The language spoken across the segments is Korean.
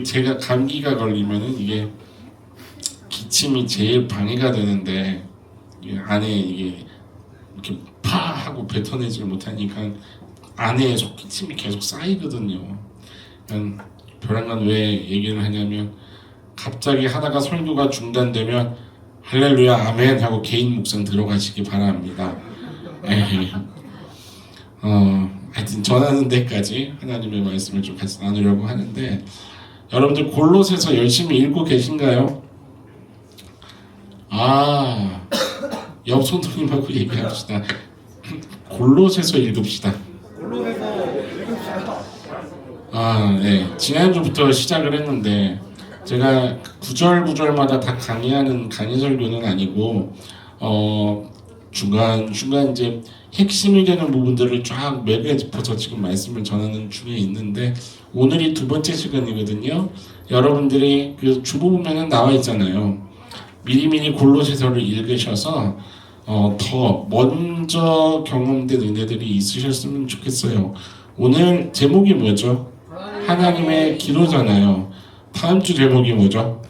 제가 감기가 걸리면은 이게 기침이 제일 방해가 되는데 안에 이게 이렇게 파 하고 뱉어내지를 못하니까 안에 기침이 계속 쌓이거든요. 벼랑간 왜 얘기를 하냐면 갑자기 하다가 설교가 중단되면 할렐루야 아멘 하고 개인 묵상 들어가시기 바랍니다. 하여튼 전하는 데까지 하나님의 말씀을 좀 같이 나누려고 하는데, 여러분들 골로새서 열심히 읽고 계신가요? 옆 손님하고 얘기합시다. 골로새서 읽읍시다. 네. 지난주부터 시작을 했는데 제가 구절마다 다 강의하는 강의 설교는 아니고 중간 이제 핵심이 되는 부분들을 쫙 매개 짚어서 지금 말씀을 전하는 중에 있는데, 오늘이 두 번째 시간이거든요. 여러분들이 그 주보면은 나와 있잖아요. 미리미리 골로새서를 읽으셔서 더 먼저 경험된 은혜들이 있으셨으면 좋겠어요. 오늘 제목이 뭐죠? 하나님의 기도잖아요. 다음 주 제목이 뭐죠?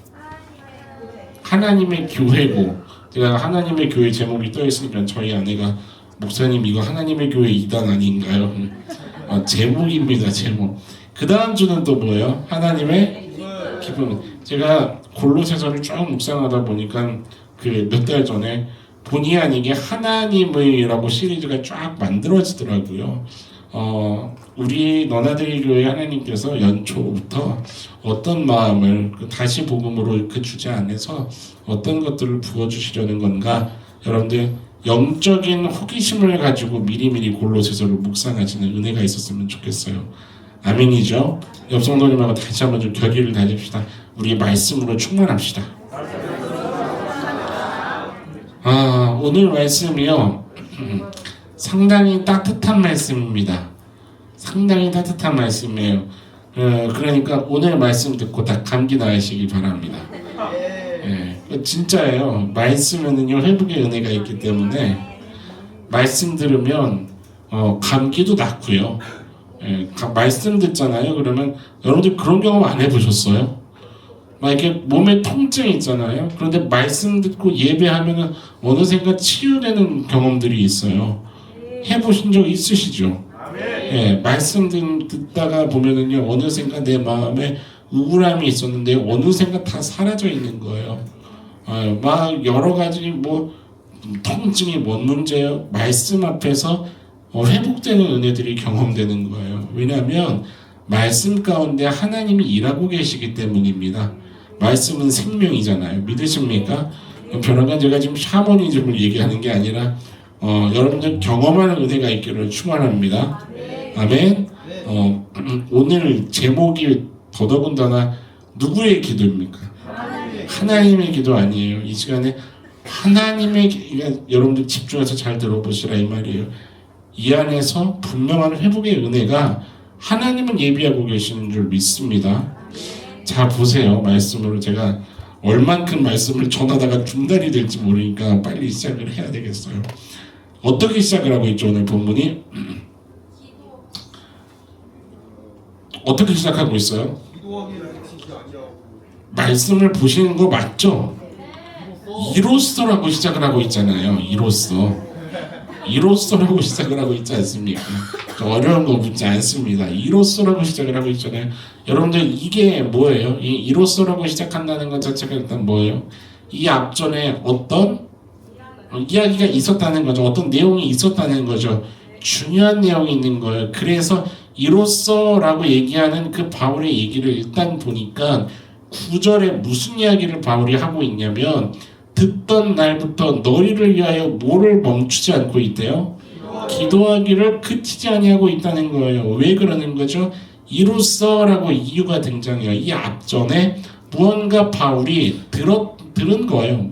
하나님의 교회고, 제가 하나님의 교회 제목이 떠 있으니까 저희 아내가 목사님 이거 하나님의 교회 2단 아닌가요? 제목입니다. 제목. 그 다음 주는 또 뭐예요? 하나님의 기쁨. 제가 골로새서를 쭉 묵상하다 보니까 그 몇 달 전에 본의 아니게 하나님의라고 시리즈가 쫙 만들어지더라고요. 우리 너나들이 교회 하나님께서 연초부터 어떤 마음을 다시 복음으로 그 주제 안에서 어떤 것들을 부어주시려는 건가, 여러분들 영적인 호기심을 가지고 미리미리 골로새서를 묵상하시는 은혜가 있었으면 좋겠어요. 아멘이죠? 옆 성도님하고 다시 한번 좀 결의를 다집시다. 우리 말씀으로 충만합시다. 오늘 말씀이요 상당히 따뜻한 말씀입니다. 상당히 따뜻한 말씀이에요. 그러니까 오늘 말씀 듣고 다 감기 나으시기 바랍니다. 진짜예요. 말씀에는요 회복의 은혜가 있기 때문에 말씀 들으면 감기도 낫고요. 말씀 듣잖아요. 그러면 여러분들 그런 경험 안 해보셨어요? 막 이렇게 몸에 통증이 있잖아요. 그런데 말씀 듣고 예배하면은 어느샌가 치유되는 경험들이 있어요. 해보신 적 있으시죠? 말씀 듣다가 보면은요 어느샌가 내 마음에 우울함이 있었는데 어느샌가 다 사라져 있는 거예요. 막 여러 가지 뭐 통증이 뭔 문제예요? 말씀 앞에서 회복되는 은혜들이 경험되는 거예요. 왜냐하면 말씀 가운데 하나님이 일하고 계시기 때문입니다. 말씀은 생명이잖아요. 믿으십니까? 벼랑간 제가 지금 샤머니즘을 얘기하는 게 아니라 여러분들 경험하는 은혜가 있기를 축원합니다. 아멘. 오늘 제목이 더더군다나 누구의 기도입니까? 하나님의 기도 아니에요. 이 시간에 하나님의, 여러분들 집중해서 잘 들어보시라 이 말이에요. 이 안에서 분명한 회복의 은혜가 하나님은 예비하고 계시는 줄 믿습니다. 자 보세요. 말씀으로 제가 얼만큼 말씀을 전하다가 중단이 될지 모르니까 빨리 시작을 해야 되겠어요. 어떻게 시작을 하고 있죠? 오늘 본문이 어떻게 시작하고 있어요? 말씀을 보시는 거 맞죠? 이로써라고 시작을 하고 있잖아요. 이로써라고 시작을 하고 있지 않습니까? 어려운 거 묻지 않습니다. 이로써라고 시작을 하고 있잖아요. 여러분들 이게 뭐예요? 이 이로써라고 시작한다는 것 자체가 일단 뭐예요? 이 앞전에 어떤 이야기가 있었다는 거죠. 어떤 내용이 있었다는 거죠. 중요한 내용이 있는 거예요. 그래서 이로써라고 얘기하는 그 바울의 얘기를 일단 보니까 9절에 무슨 이야기를 바울이 하고 있냐면, 듣던 날부터 너희를 위하여 뭐를 멈추지 않고 있대요? 기도하기를 그치지 아니하고 있다는 거예요. 왜 그러는 거죠? 이로써라고 이유가 등장해요. 이 앞전에 무언가 바울이 들은 거예요.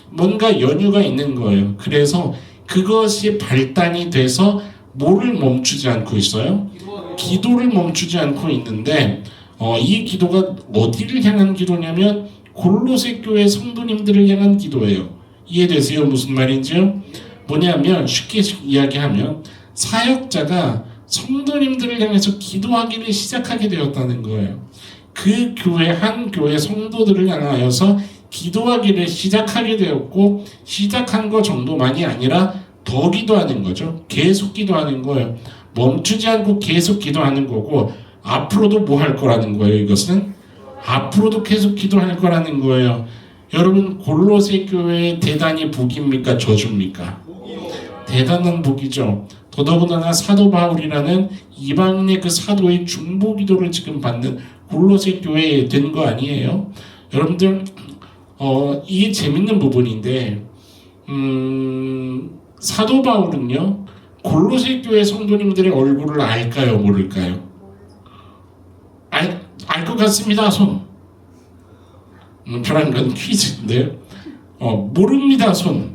뭔가 연유가 있는 거예요. 그래서 그것이 발단이 돼서 뭐를 멈추지 않고 있어요? 기도를 멈추지 않고 있는데, 이 기도가 어디를 향한 기도냐면 골로새 교회 성도님들을 향한 기도예요. 이해되세요? 무슨 말인지요? 뭐냐면 쉽게 이야기하면 사역자가 성도님들을 향해서 기도하기를 시작하게 되었다는 거예요. 그 교회 한 교회 성도들을 향하여서 기도하기를 시작하게 되었고, 시작한 거 정도만이 아니라 더 기도하는 거죠. 계속 기도하는 거예요. 멈추지 않고 계속 기도하는 거고, 앞으로도 뭐 할 거라는 거예요. 이것은 앞으로도 계속 기도할 거라는 거예요. 여러분, 골로새 교회 대단히 복입니까 저주입니까? 대단한 복이죠. 더더군다나 사도 바울이라는 이방인의 그 사도의 중보 기도를 지금 받는 골로새 교회에 된 거 아니에요? 여러분들, 이게 재밌는 부분인데, 사도 바울은요, 골로새 교회 성도님들의 얼굴을 알까요, 모를까요? 알 것 같습니다. 손. 편한 건 퀴즈인데, 모릅니다. 손.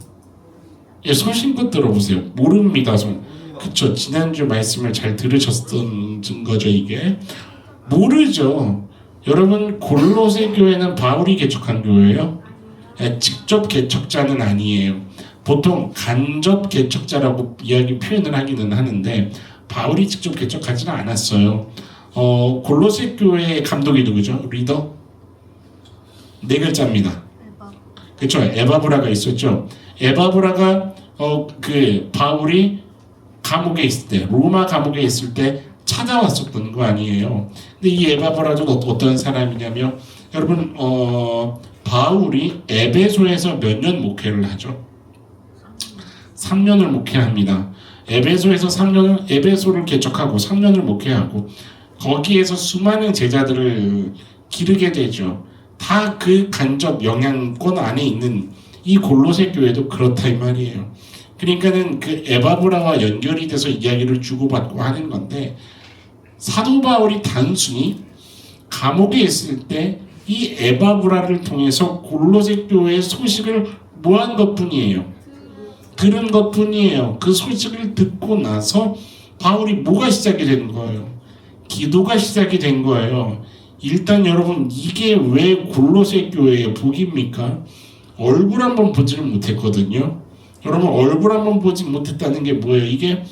예, 소신껏 들어보세요. 모릅니다. 손. 그쵸. 지난주 말씀을 잘 들으셨던 증거죠, 이게. 모르죠. 여러분, 골로새 교회는 바울이 개척한 교회예요. 예, 직접 개척자는 아니에요. 보통 간접 개척자라고 이야기 표현을 하기는 하는데, 바울이 직접 개척하지는 않았어요. 골로새 교회의 감독이 누구죠? 리더? 네 글자입니다. 그렇죠. 에바브라가 있었죠. 에바브라가 그 바울이 감옥에 있을 때, 로마 감옥에 있을 때 찾아왔었던 거 아니에요. 근데 이 에바브라도 어떤 사람이냐면, 여러분, 바울이 에베소에서 몇 년 목회를 하죠? 3년을 목회합니다. 에베소에서 3년을, 에베소를 개척하고 3년을 목회하고, 거기에서 수많은 제자들을 기르게 되죠. 다 그 간접 영향권 안에 있는 이 골로새 교회도 그렇다 이 말이에요. 그러니까는 그 에바브라와 연결이 돼서 이야기를 주고받고 하는 건데, 사도 바울이 단순히 감옥에 있을 때 이 에바브라를 통해서 골로새 교회의 소식을 모한 것뿐이에요. 들은 것뿐이에요. 그 소식을 듣고 나서 바울이 뭐가 시작이 된 거예요? 기도가 시작이 된 거예요. 일단 여러분, 이게 왜 골로새 교회의 복입니까? 얼굴 한번 보지를 못했거든요. 여러분, 얼굴 한번 보지 못했다는 게 뭐예요? 이게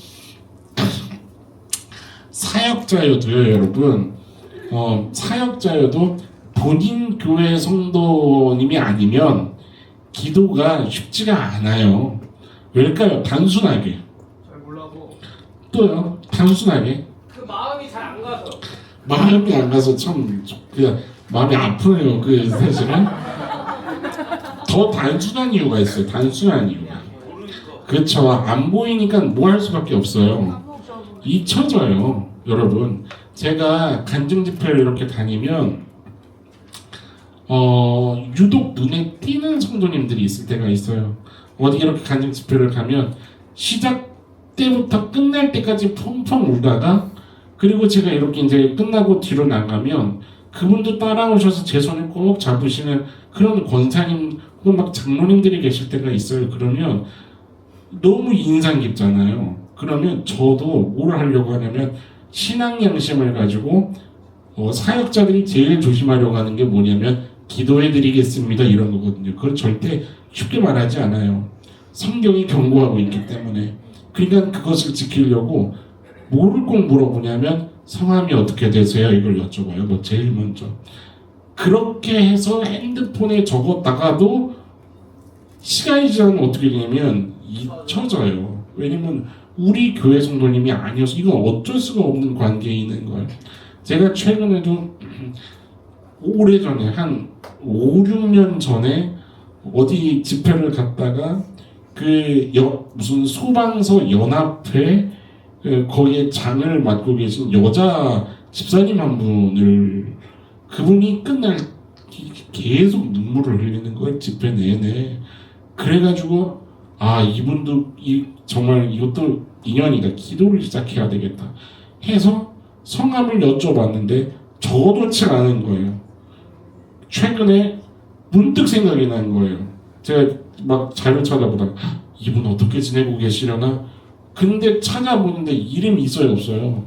사역자여도요, 여러분. 사역자여도 본인 교회 성도님이 아니면 기도가 쉽지가 않아요. 왜일까요? 단순하게. 잘 몰라서. 또요, 단순하게. 그 마음이 잘 안 가서. 마음이 안 가서 참 그냥 마음이 아프네요. 그 사실은 더 단순한 이유가 있어요. 단순한 이유가. 그렇죠. 안 보이니까 뭐 할 수밖에 없어요. 잊혀져요. 여러분, 제가 간증 집회를 이렇게 다니면 유독 눈에 띄는 성도님들이 있을 때가 있어요. 어디 이렇게 간증 집회를 가면 시작 때부터 끝날 때까지 펑펑 울다가, 그리고 제가 이렇게 이제 끝나고 뒤로 나가면 그분도 따라오셔서 제 손을 꼭 잡으시는 그런 권사님 혹은 막 장로님들이 계실 때가 있어요. 그러면 너무 인상 깊잖아요. 그러면 저도 뭘 하려고 하냐면, 신앙 양심을 가지고 사역자들이 제일 조심하려고 하는 게 뭐냐면, 기도해드리겠습니다 이런 거거든요. 그걸 절대 쉽게 말하지 않아요. 성경이 경고하고 있기 때문에. 그러니까 그것을 지키려고 뭐를 꼭 물어보냐면, 성함이 어떻게 되세요? 이걸 여쭤봐요. 뭐 제일 먼저. 그렇게 해서 핸드폰에 적었다가도 시간이 지나면 어떻게 되냐면 잊혀져요. 왜냐면 우리 교회 성도님이 아니어서, 이건 어쩔 수가 없는 관계에 있는 거예요. 제가 최근에도 오래전에 한 5, 6년 전에 어디 집회를 갔다가 무슨 소방서 연합회 거기에 장을 맡고 계신 여자 집사님 한 분을, 그분이 끝날 계속 눈물을 흘리는 거예요. 집회 내내. 그래가지고 이분도 정말 이것도 인연이다. 기도를 시작해야 되겠다 해서 성함을 여쭤봤는데 저도치 않은 거예요. 최근에 문득 생각이 난 거예요. 제가 막 자료 찾아보다가 이분 어떻게 지내고 계시려나? 근데 찾아보는데 이름이 있어요, 없어요?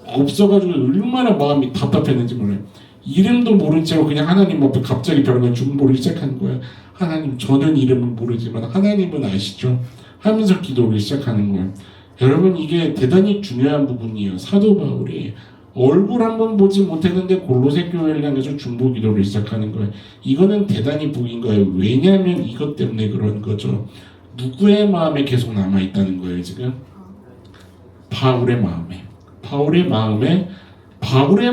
없어가지고 얼마나 마음이 답답했는지 몰라요. 이름도 모른 채로 그냥 하나님 앞에 갑자기 벼랑을 중보를 시작한 거예요. 하나님, 저는 이름을 모르지만 하나님은 아시죠? 하면서 기도를 시작하는 거예요. 여러분 이게 대단히 중요한 부분이에요. 사도 바울이 얼굴 한번 보지 못했는데 골로새 교회를 향해서 중보 기도를 시작하는 거예요. 이거는 대단히 복인 거예요. 왜냐하면 이것 때문에 그런 거죠. 누구의 마음에 계속 남아 있다는 거예요, 지금? 바울의 마음에. 바울의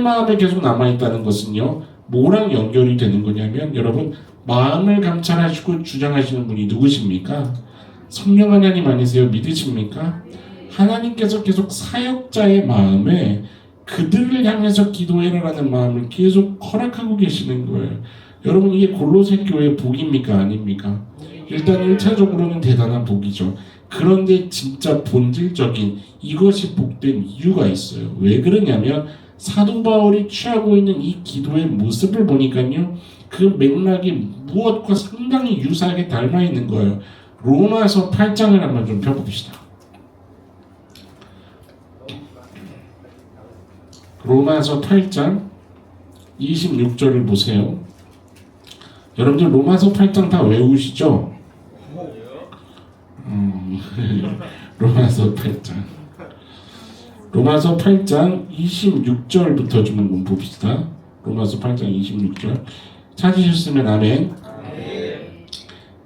마음에 계속 남아 있다는 것은요. 뭐랑 연결이 되는 거냐면 여러분 마음을 감찰하시고 주장하시는 분이 누구십니까? 성령 하나님 아니세요? 믿으십니까? 하나님께서 계속 사역자의 마음에 그들을 향해서 기도해라라는 마음을 계속 허락하고 계시는 거예요. 여러분 이게 골로새 교회의 복입니까? 아닙니까? 일단 1차적으로는 대단한 복이죠. 그런데 진짜 본질적인 이것이 복된 이유가 있어요. 왜 그러냐면 사도 바울이 취하고 있는 이 기도의 모습을 보니까요. 그 맥락이 무엇과 상당히 유사하게 닮아 있는 거예요. 로마서 8장을 한번 좀 펴봅시다. 로마서 8장 26절을 보세요. 여러분들 로마서 8장 다 외우시죠? 로마서 8장 26절부터 좀 한번 봅시다. 로마서 8장 26절 찾으셨으면 아멘.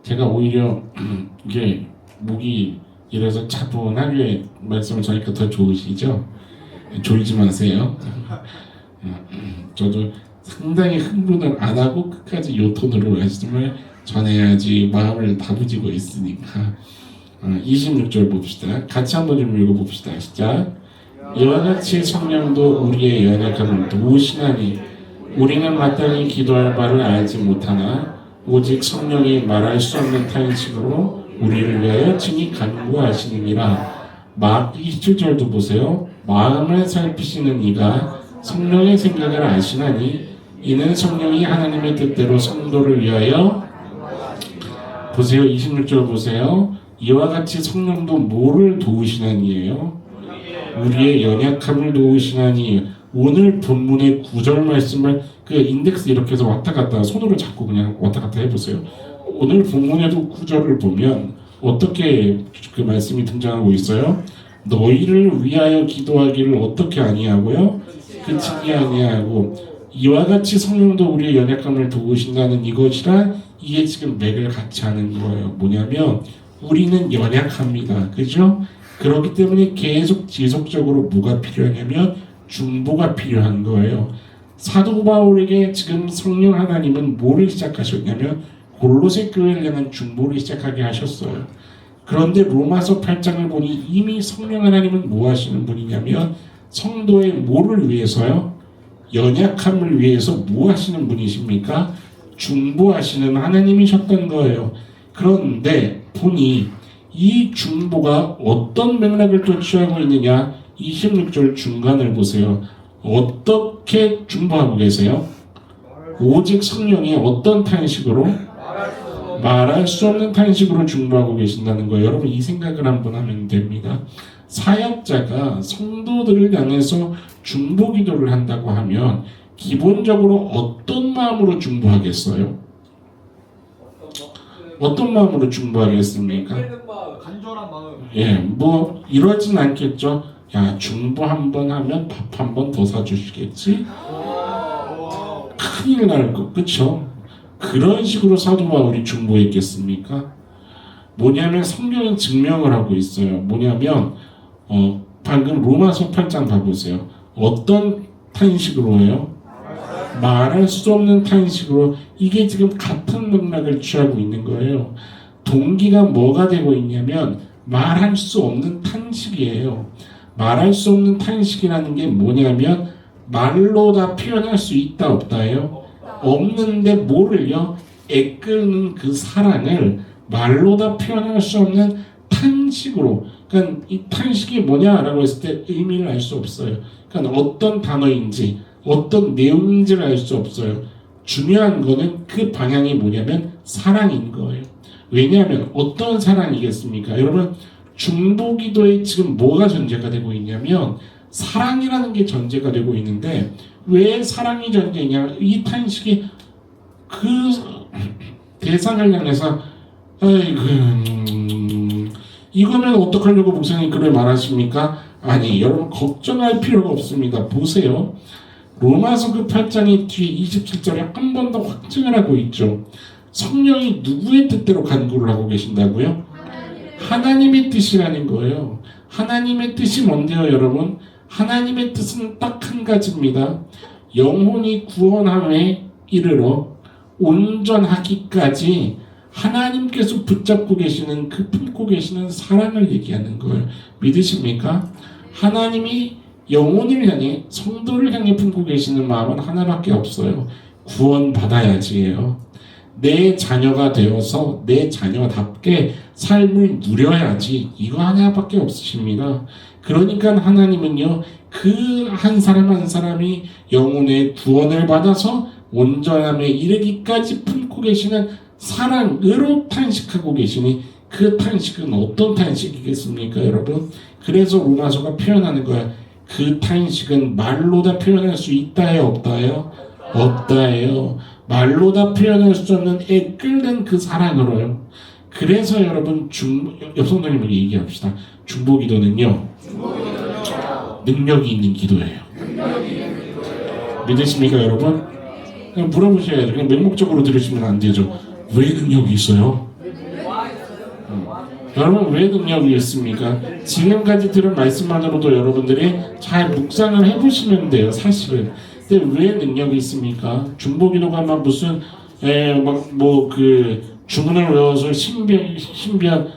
제가 오히려 이게 목이 이래서 차분하게 말씀을 전하니까 더 좋으시죠? 졸지 마세요. 저도 상당히 흥분을 안 하고 끝까지 요 톤으로 말씀을 전해야지 마음을 다부지고 있으니까. 26절 봅시다. 같이 한번 좀 읽어봅시다. 시작. 이와 같이 성령도 우리의 연약함을 도우시나니 우리는 마땅히 기도할 바를 알지 못하나 오직 성령이 말할 수 없는 탄식으로 우리를 위하여 친히 간구하시느니라. 막 27절도 보세요. 마음을 살피시는 이가 성령의 생각을 아시나니 이는 성령이 하나님의 뜻대로 성도를 위하여 보세요. 26절 보세요. 이와 같이 성령도 뭐를 도우시나니예요? 우리의 연약함을 도우시나니. 오늘 본문의 9절 말씀을 그 인덱스 이렇게 해서 왔다 갔다 손으로 잡고 그냥 왔다 갔다 해보세요. 오늘 본문에도 9절을 보면 어떻게 그 말씀이 등장하고 있어요? 너희를 위하여 기도하기를 어떻게 아니하고요? 그치니 아니하고 이와 같이 성령도 우리의 연약함을 도우신다는 이것이라 이게 지금 맥을 같이 하는 거예요. 뭐냐면 우리는 연약합니다. 그죠? 그렇기 때문에 계속 지속적으로 뭐가 필요하냐면 중보가 필요한 거예요. 사도 바울에게 지금 성령 하나님은 뭐를 시작하셨냐면 골로새 교회를 향한 중보를 시작하게 하셨어요. 그런데 로마서 8장을 보니 이미 성령 하나님은 뭐 하시는 분이냐면 성도의 뭐를 위해서요? 연약함을 위해서 뭐 하시는 분이십니까? 중보하시는 하나님이셨던 거예요. 그런데 보니 이 중보가 어떤 맥락을 또 취하고 있느냐? 26절 중간을 보세요. 어떻게 중보하고 계세요? 오직 성령이 어떤 탄식으로? 말할 수 없는 탄식으로 중보하고 계신다는 거예요. 여러분 이 생각을 한번 하면 됩니다. 사역자가 성도들을 향해서 중보 기도를 한다고 하면 기본적으로 어떤 마음으로 중보하겠어요? 어떤 마음으로 중보하겠습니까? 간절한 마음. 예, 뭐 이러진 않겠죠. 야, 중보 한 번 하면 밥 한 번 더 사주시겠지? 큰일 날 거, 그쵸? 그런 식으로 사도 바울이 중보했겠습니까? 뭐냐면 성경은 증명을 하고 있어요. 뭐냐면 방금 로마서 8장 봐보세요. 어떤 탄식으로 해요? 말할 수 없는 탄식으로. 이게 지금 같은 맥락을 취하고 있는 거예요. 동기가 뭐가 되고 있냐면 말할 수 없는 탄식이에요. 말할 수 없는 탄식이라는 게 뭐냐면 말로 다 표현할 수 있다 없다예요? 없는데 뭐를요? 애끄는 그 사랑을 말로 다 표현할 수 없는 탄식으로. 그러니까 이 탄식이 뭐냐라고 했을 때 의미를 알 수 없어요. 그러니까 어떤 단어인지 어떤 내용인지를 알 수 없어요. 중요한 거는 그 방향이 뭐냐면 사랑인 거예요. 왜냐하면 어떤 사랑이겠습니까? 여러분 중보기도에 지금 뭐가 전제가 되고 있냐면 사랑이라는 게 전제가 되고 있는데 왜 사랑이 전제냐? 이 탄식이 그 대상을 향해서 아이고 이거면 어떡하려고 목사님 그렇게 말하십니까? 아니, 여러분 걱정할 필요가 없습니다. 보세요. 로마서 그 8장의 뒤에 27절에 한 번 더 확증을 하고 있죠. 성령이 누구의 뜻대로 간구를 하고 계신다고요? 하나님의 뜻이라는 거예요. 하나님의 뜻이 뭔데요, 여러분? 하나님의 뜻은 딱 한 가지입니다. 영혼이 구원함에 이르러 온전하기까지 하나님께서 붙잡고 계시는 그 품고 계시는 사랑을 얘기하는 거예요. 믿으십니까? 하나님이 영혼을 향해 성도를 향해 품고 계시는 마음은 하나밖에 없어요. 구원받아야지예요. 내 자녀가 되어서 내 자녀답게 삶을 누려야지, 이거 하나밖에 없으십니다. 그러니까 하나님은요, 그 한 사람 한 사람이 영혼의 구원을 받아서 온전함에 이르기까지 품고 계시는 사랑으로 탄식하고 계시니, 그 탄식은 어떤 탄식이겠습니까, 여러분? 그래서 로마서가 표현하는 거야. 그 탄식은 말로 다 표현할 수 있다요, 없다요? 없다예요. 말로 다 표현할 수 없는 애끓는 그 사랑으로요. 그래서 여러분 옆성도님에게 얘기합시다. 중보기도는요, 능력이 있는 기도예요. 믿으십니까, 여러분? 그냥 물어보셔야 돼요. 그냥 맹목적으로 들으시면 안 되죠. 왜 능력이 있어요? 여러분, 왜 능력이 있습니까? 지금까지 들은 말씀만으로도 여러분들이 잘 묵상을 해보시면 돼요, 사실은. 근데 왜 능력이 있습니까? 중보기도가 막 무슨 주문을 외워서 신비한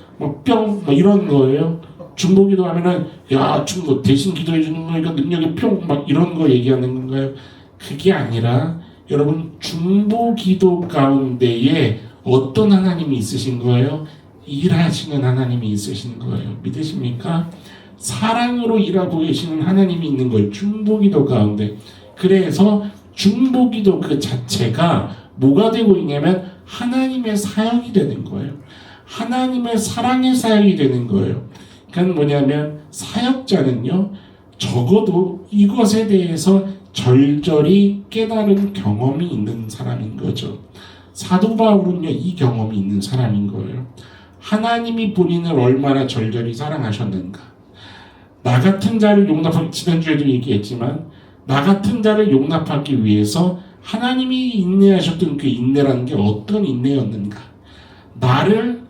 뿅 이런 거예요. 중보기도 하면은 야 중보 대신 기도해 주는 거니까 능력이 뿅 막 이런 거 얘기하는 건가요? 그게 아니라 여러분, 중보기도 가운데에 어떤 하나님이 있으신 거예요? 일하시는 하나님이 있으신 거예요. 믿으십니까? 사랑으로 일하고 계시는 하나님이 있는 거예요. 중보기도 가운데. 그래서 중보기도 그 자체가 뭐가 되고 있냐면 하나님의 사역이 되는 거예요. 하나님의 사랑의 사역이 되는 거예요. 그건 뭐냐면 사역자는요, 적어도 이것에 대해서 절절히 깨달은 경험이 있는 사람인 거죠. 사도 바울은요, 이 경험이 있는 사람인 거예요. 하나님이 본인을 얼마나 절절히 사랑하셨는가. 나 같은 자를 용납하기, 지난주에도 얘기했지만 나 같은 자를 용납하기 위해서 하나님이 인내하셨던 그 인내라는 게 어떤 인내였는가. 나를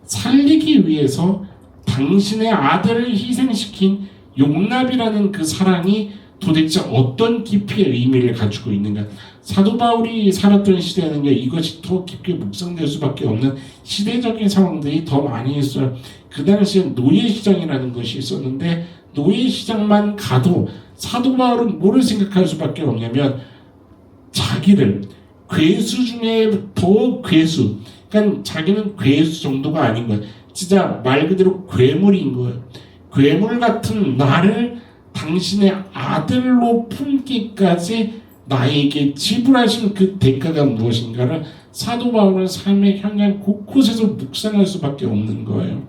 살리기 위해서 당신의 아들을 희생시킨 용납이라는 그 사랑이 도대체 어떤 깊이의 의미를 가지고 있는가. 사도 바울이 살았던 시대는요, 이것이 더 깊게 묵상될 수밖에 없는 시대적인 상황들이 더 많이 있어요. 그 당시에 노예시장이라는 것이 있었는데, 노예시장만 가도 사도 바울은 뭐를 생각할 수밖에 없냐면 자기를 괴수 중에 더 괴수, 그러니까 자기는 괴수 정도가 아닌 거예요. 진짜 말 그대로 괴물인 거예요. 괴물 같은 나를 당신의 아들로 품기까지 나에게 지불하신 그 대가가 무엇인가를 사도 바울은 삶의 현장 곳곳에서 묵상할 수밖에 없는 거예요.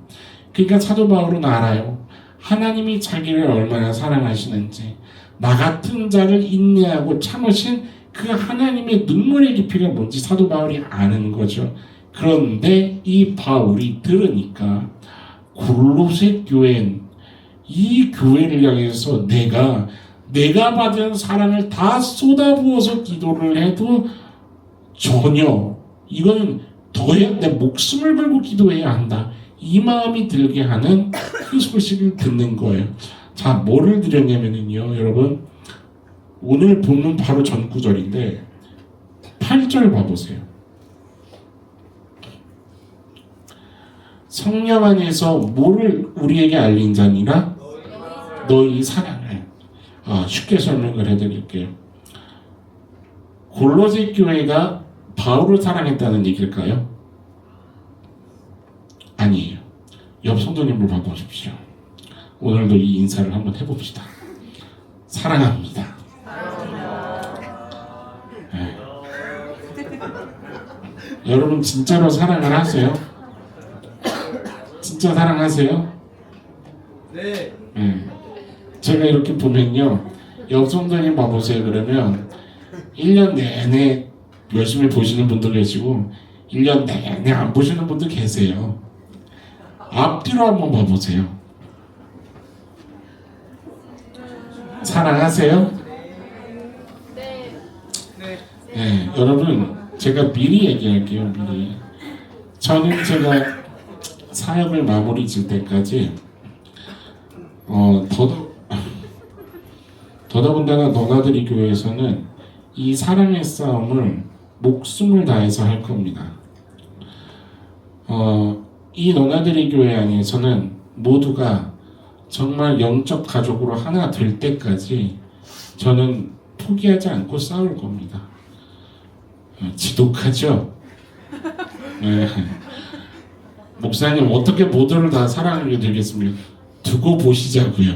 그러니까 사도 바울은 알아요. 하나님이 자기를 얼마나 사랑하시는지, 나 같은 자를 인내하고 참으신 그 하나님의 눈물의 깊이가 뭔지 사도 바울이 아는 거죠. 그런데 이 바울이 들으니까 골로새 교회는 이 교회를 향해서 내가 받은 사랑을 다 쏟아부어서 기도를 해도 전혀 이거는 더 해야, 내 목숨을 걸고 기도해야 한다, 이 마음이 들게 하는 그 소식을 듣는 거예요. 자, 뭐를 드렸냐면요, 여러분, 오늘 본문 바로 전 구절인데 8절 봐보세요. 성령 안에서 뭐를 우리에게 알린 자니라? 너희 사랑을. 쉽게 설명을 해드릴게요. 골로새 교회가 바울을 사랑했다는 얘기일까요? 아니에요. 옆 성도님을 바꿔주십시오. 오늘도 이 인사를 한번 해봅시다. 사랑합니다. 네. 여러분 진짜로 사랑을 하세요? 진짜 사랑하세요? 네. 제가 이렇게 보면요, 옆 성도님 봐보세요. 그러면 1년 내내 열심히 보시는 분도 계시고 1년 내내 안 보시는 분도 계세요. 앞뒤로 한번 봐보세요. 사랑하세요? 네. 네, 여러분 제가 미리 얘기할게요. 미리. 저는 제가 사역을 마무리 질 때까지 더더군다나 너나들이 교회에서는 이 사랑의 싸움을 목숨을 다해서 할 겁니다. 이 너나들이 교회 안에서는 모두가 정말 영적 가족으로 하나 될 때까지 저는 포기하지 않고 싸울 겁니다. 지독하죠? 네. 목사님 어떻게 모두를 다 사랑하게 되겠습니까? 두고 보시자고요.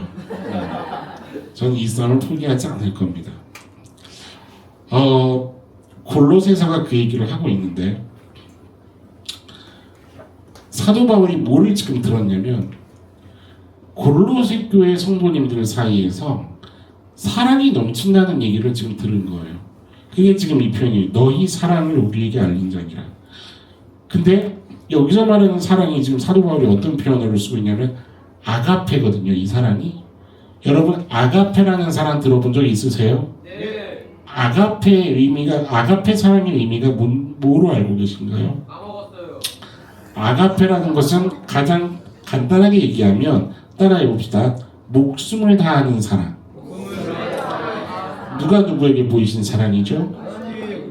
저는 이 싸움을 포기하지 않을 겁니다. 골로새서가 그 얘기를 하고 있는데 사도 바울이 뭐를 지금 들었냐면 골로새 교회 성도님들 사이에서 사랑이 넘친다는 얘기를 지금 들은 거예요. 그게 지금 이 표현이 너희 사랑을 우리에게 알린 자니라. 근데 여기서 말하는 사랑이 지금 사도 바울이 어떤 표현을 쓰고 있냐면 아가페거든요. 이 사랑이. 여러분 아가페라는 사랑 들어본 적 있으세요? 네. 아가페 사랑의 의미가 뭐로 알고 계신가요? 까먹었어요. 아가페라는 것은 가장 간단하게 얘기하면 따라해 봅시다. 목숨을 다하는 사랑. 누가 누구에게 보이신 사랑이죠?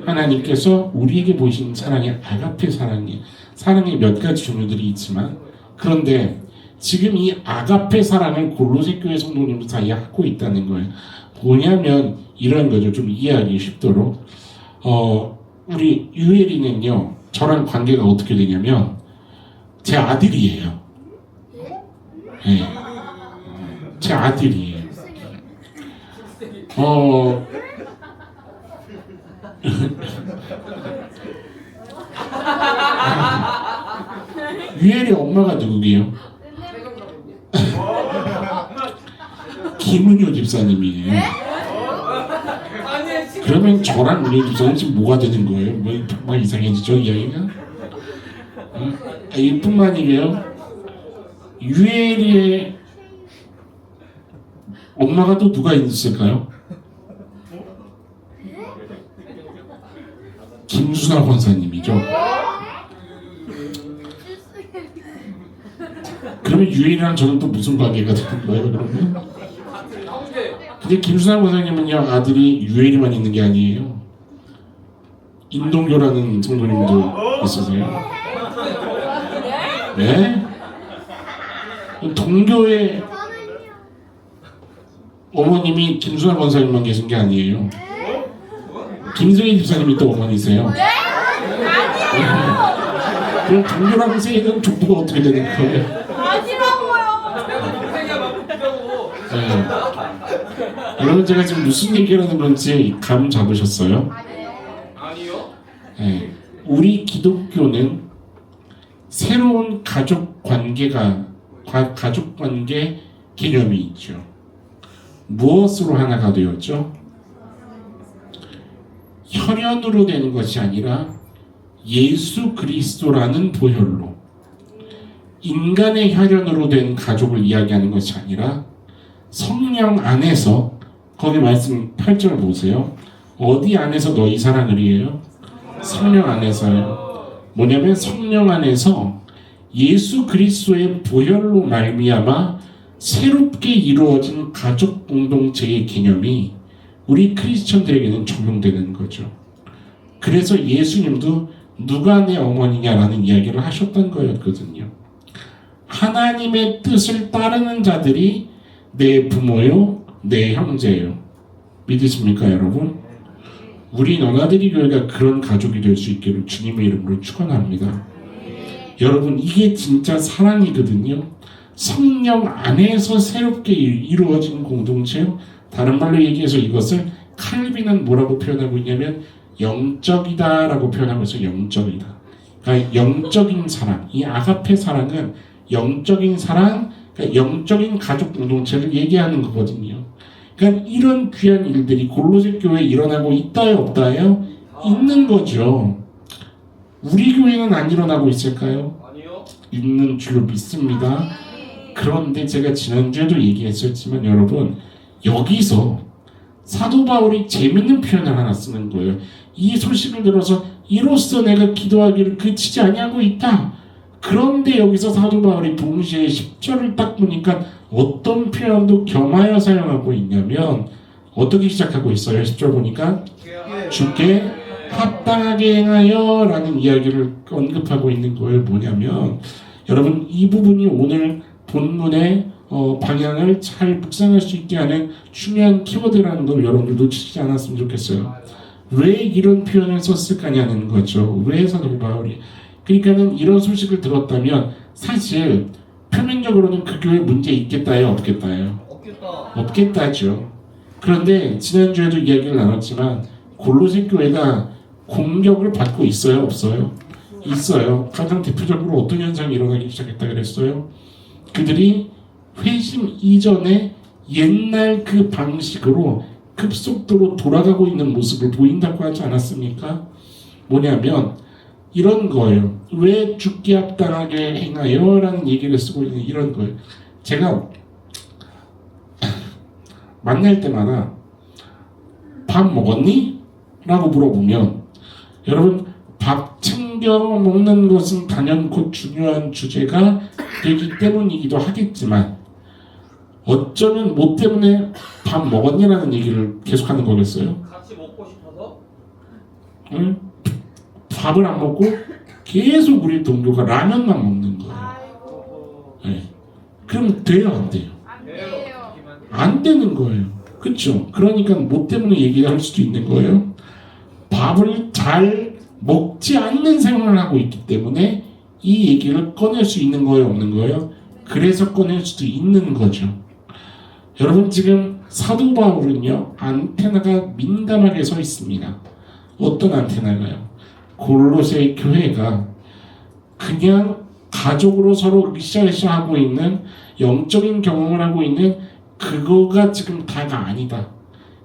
하나님께서 우리에게 보이신 사랑이 아가페 사랑이에요. 사랑의 몇 가지 종류들이 있지만 그런데 지금 이 아가페 사랑을 골로새 교회 성도님들 사이에 하고 있다는 거예요. 뭐냐면 이런 거죠. 좀 이해하기 쉽도록 우리 유엘이는요 저랑 관계가 어떻게 되냐면 제 아들이에요. 네. 제 아들이에요. 유엘이 엄마가 누구게요? 김은효 집사님이에요. 아니 지금 그러면 저랑 우리 집사는 지금 뭐가 되는 거예요? 뭐 막 이상해지죠 이야기가? 이뿐만 아니에요. 유엘이의 엄마가 또 누가 있을까요? 김수나 권사님이죠. 그러면 유엘이랑 저는 또 무슨 관계가 되는 거예요? 그러면? 근데 김수나 권사님은요 아들이 유엘이만 있는 게 아니에요. 인동교라는 성도님도 있으세요. 네? 동교의 어머님이 김수나 권사님만 계신 게 아니에요. 김승희 집사님이 또 어머니세요. 그럼 동교라는 세계는 족보가 어떻게 되는 거예요? 네. 여러분 제가 지금 무슨 얘기를 하는 건지 감 잡으셨어요? 아니요. 네. 우리 기독교는 새로운 가족 관계 개념이 있죠. 무엇으로 하나가 되었죠? 혈연으로 되는 것이 아니라 예수 그리스도라는 보혈로 인간의 혈연으로 된 가족을 이야기하는 것이 아니라 성령 안에서 거기 말씀 8절 보세요. 어디 안에서 너희 사랑을 이해요? 성령 안에서요. 뭐냐면 성령 안에서 예수 그리스도의 보혈로 말미암아 새롭게 이루어진 가족 공동체의 개념이 우리 크리스천들에게는 적용되는 거죠. 그래서 예수님도 누가 내 어머니냐라는 이야기를 하셨던 거였거든요. 하나님의 뜻을 따르는 자들이 내 부모요, 내 형제요. 믿으십니까, 여러분? 우리 너나들이 교회가 그런 가족이 될 수 있기를 주님의 이름으로 축원합니다. 여러분, 이게 진짜 사랑이거든요. 성령 안에서 새롭게 이루어진 공동체요. 다른 말로 얘기해서 이것을 칼빈은 뭐라고 표현하고 있냐면 영적이다라고 표현하고 있어요. 영적이다. 그러니까 영적인 사랑. 이 아가페 사랑은 영적인 사랑, 그러니까 영적인 가족 공동체를 얘기하는 거거든요. 그러니까 이런 귀한 일들이 골로새 교회에 일어나고 있다요, 없다요? 있는 거죠. 우리 교회는 안 일어나고 있을까요? 아니요. 있는 줄로 믿습니다. 그런데 제가 지난주에도 얘기했었지만 여러분, 여기서 사도 바울이 재밌는 표현을 하나 쓰는 거예요. 이 소식을 들어서 이로써 내가 기도하기를 그치지 아니하고 있다. 그런데 여기서 사도 바울이 동시에 10절을 딱 보니까 어떤 표현도 겸하여 사용하고 있냐면 어떻게 시작하고 있어요? 10절 보니까 주께 합당하게 행하여 라는 이야기를 언급하고 있는 거예요. 뭐냐면 여러분, 이 부분이 오늘 본문의 방향을 잘 묵상할 수 있게 하는 중요한 키워드라는 걸 여러분들 놓치지 않았으면 좋겠어요. 왜 이런 표현을 썼을까냐는 거죠. 왜 사도 바울이. 그러니까는 이런 소식을 들었다면 사실 표면적으로는 그 교회 문제 있겠다요, 없겠다요? 없겠다죠. 그런데 지난주에도 이야기를 나눴지만 골로새 교회가 공격을 받고 있어요, 없어요? 있어요. 가장 대표적으로 어떤 현상이 일어나기 시작했다 그랬어요? 그들이 회심 이전에 옛날 그 방식으로 급속도로 돌아가고 있는 모습을 보인다고 하지 않았습니까? 뭐냐면 이런 거예요. 왜 죽게 합당하게 행하여? 라는 얘기를 쓰고 있는 이런 거예요. 제가 만날 때마다 밥 먹었니? 라고 물어보면 여러분, 밥 챙겨 먹는 것은 단연코 중요한 주제가 되기 때문이기도 하겠지만 어쩌면 뭐 때문에 밥 먹었니라는 얘기를 계속하는 거겠어요? 같이 먹고 싶어서? 응? 밥을 안 먹고 계속 우리 동료가 라면만 먹는 거예요. 네. 그럼 돼요, 안 돼요? 안 되는 거예요. 그렇죠? 그러니까 뭐 때문에 얘기할 수도 있는 거예요. 밥을 잘 먹지 않는 생활을 하고 있기 때문에 이 얘기를 꺼낼 수 있는 거예요, 없는 거예요? 그래서 꺼낼 수도 있는 거죠. 여러분, 지금 사도 바울은요, 안테나가 민감하게 서 있습니다. 어떤 안테나가요? 골로새 교회가 그냥 가족으로 서로 으쌰으쌰하고 있는 영적인 경험을 하고 있는 그거가 지금 다가 아니다.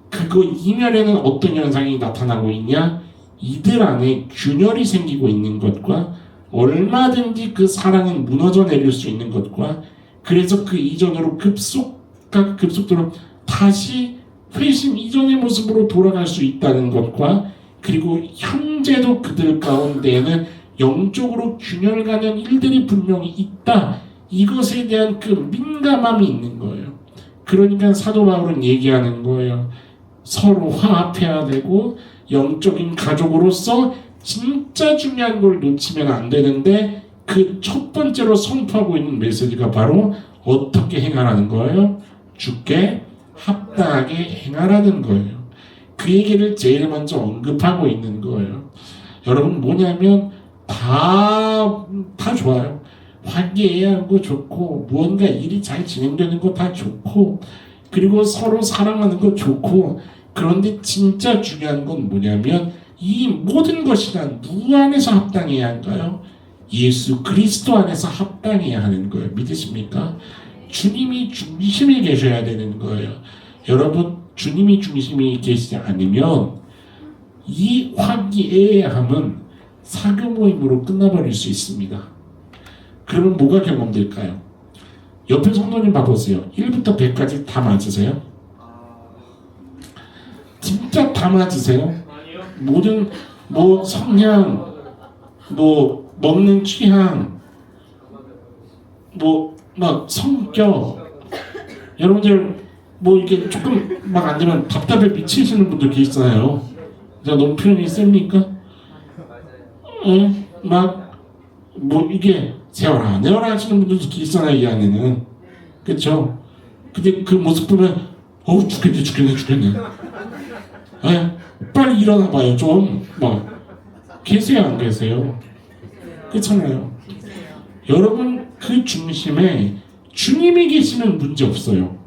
그거 이면에는 어떤 현상이 나타나고 있냐? 이들 안에 균열이 생기고 있는 것과 얼마든지 그 사랑은 무너져 내릴 수 있는 것과 그래서 그 이전으로 급속도로 다시 회심 이전의 모습으로 돌아갈 수 있다는 것과 그리고 현재도 그들 가운데에는 영적으로 균열가는 일들이 분명히 있다. 이것에 대한 그 민감함이 있는 거예요. 그러니까 사도 바울은 얘기하는 거예요. 서로 화합해야 되고 영적인 가족으로서 진짜 중요한 걸 놓치면 안 되는데 그 첫 번째로 선포하고 있는 메시지가 바로 어떻게 행하라는 거예요? 주께 합당하게 행하라는 거예요. 그 얘기를 제일 먼저 언급하고 있는 거예요. 여러분, 뭐냐면 다 좋아요. 화기애애하고 좋고 무언가 일이 잘 진행되는 거 다 좋고 그리고 서로 사랑하는 거 좋고 그런데 진짜 중요한 건 뭐냐면 이 모든 것이 다 누구 안에서 합당해야 할까요? 예수 그리스도 안에서 합당해야 하는 거예요. 믿으십니까? 주님이 중심에 계셔야 되는 거예요. 여러분, 주님이 중심에 계시지 않으면 이 화기애애함은 사교 모임으로 끝나버릴 수 있습니다. 그러면 뭐가 경험될까요? 옆에 성도님 봐보세요. 1부터 100까지 다 맞으세요? 진짜 다 맞으세요? 아니요. 모든 뭐 성향, 뭐 먹는 취향, 뭐 막 성격, 여러분들 뭐 이렇게 조금 막 안 되면 답답해 미치시는 분들 계시잖아요. 제가 너무 표현이 셉니까? 막 뭐 이게 세워라 내워라 하시는 분들도 계시잖아요, 이 안에는. 그렇죠? 근데 그 모습 보면 어우 죽겠네. 빨리 일어나 봐요 좀. 막 계세요, 안 계세요? 그렇잖아요. 여러분, 그 중심에 주님이 계시면 문제 없어요.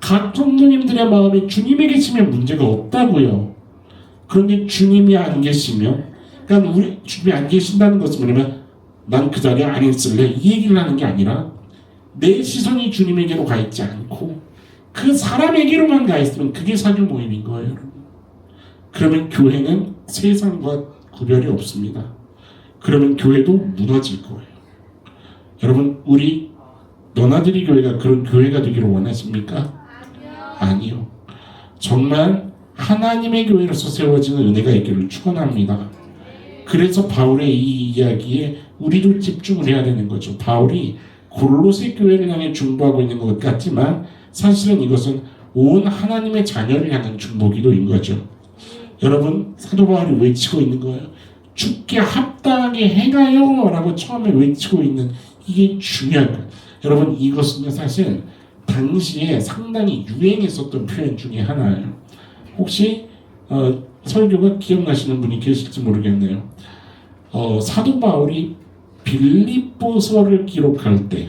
각 성도님들의 마음에 주님이 계시면 문제가 없다고요. 그런데 주님이 안 계시면, 그러니까 우리 주님이 안 계신다는 것은 뭐냐면 난 그 자리에 안 있을래 이 얘기를 하는 게 아니라 내 시선이 주님에게로 가 있지 않고 그 사람에게로만 가 있으면 그게 사교 모임인 거예요, 여러분. 그러면 교회는 세상과 구별이 없습니다. 그러면 교회도 무너질 거예요. 여러분, 우리 너나들이 교회가 그런 교회가 되기를 원하십니까? 아니요. 정말 하나님의 교회로서 세워지는 은혜가 있기를 축원합니다. 그래서 바울의 이 이야기에 우리도 집중을 해야 되는 거죠. 바울이 골로새 교회를 향해 중보하고 있는 것 같지만 사실은 이것은 온 하나님의 자녀를 향한 중보기도인 거죠. 여러분, 사도 바울이 외치고 있는 거예요. 주께 합당하게 행하여 라고 처음에 외치고 있는 이게 중요한 거예요. 여러분, 이것은 사실 당시에 상당히 유행했었던 표현 중에 하나예요. 혹시 설교가 기억나시는 분이 계실지 모르겠네요. 사도 바울이 빌립보서를 기록할 때,